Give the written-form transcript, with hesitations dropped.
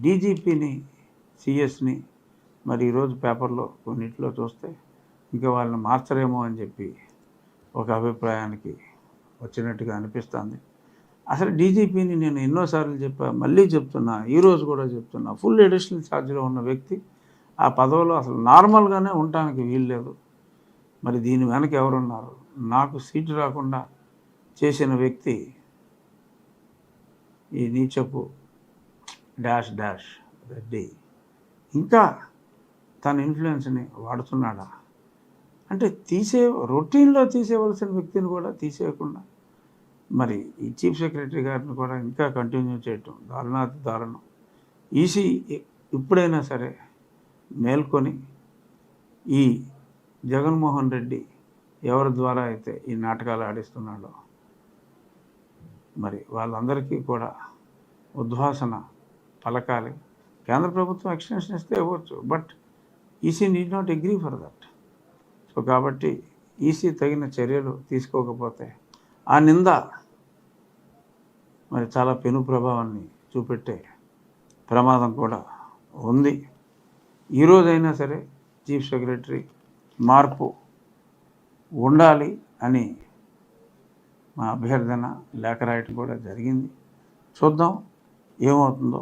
డీజీపీని, సీఎస్ని మరి ఈరోజు పేపర్లో కొన్నిట్లో చూస్తే ఇంకా వాళ్ళని మార్చరేమో అని చెప్పి ఒక అభిప్రాయానికి వచ్చినట్టుగా అనిపిస్తుంది. అసలు డీజీపీని నేను ఎన్నోసార్లు చెప్పా, మళ్ళీ చెప్తున్నా, ఈరోజు కూడా చెప్తున్నా, ఫుల్ అడిషనల్ ఛార్జ్లో ఉన్న వ్యక్తి ఆ పదవిలో అసలు నార్మల్గానే ఉండటానికి వీల్లేదు. మరి దీని వెనక ఎవరున్నారు? నాకు సీటు రాకుండా చేసిన వ్యక్తి ఈ నీచపు డాష్ డాష్ రెడ్డి ఇంకా తన ఇన్ఫ్లుయెన్స్ని వాడుతున్నాడా అంటే రొటీన్లో తీసేయవలసిన వ్యక్తిని కూడా తీసేయకుండా మరి ఈ చీఫ్ సెక్రటరీ గారిని కూడా ఇంకా కంటిన్యూ చేయటం దారుణాతి దారుణం. ఈసీ ఇప్పుడైనా సరే మేల్కొని ఈ జగన్మోహన్ రెడ్డి ఎవరి ద్వారా అయితే ఈ నాటకాలు ఆడిస్తున్నాడో మరి వాళ్ళందరికీ కూడా ఉద్వాసన పలకాలి. కేంద్ర ప్రభుత్వం ఎక్స్టెన్షన్ ఇస్తే ఇవ్వచ్చు, but EC need not agree for that. So కాబట్టి ఈసీ తగిన చర్యలు తీసుకోకపోతే ఆ నింద మరి చాలా పెను ప్రభావాన్ని చూపెట్టే ప్రమాదం కూడా ఉంది. ఈరోజైనా సరే చీఫ్ సెక్రటరీ మార్పు ఉండాలి అని మా అభ్యర్థన లేఖ రాయటం కూడా జరిగింది. చూద్దాం ఏమవుతుందో.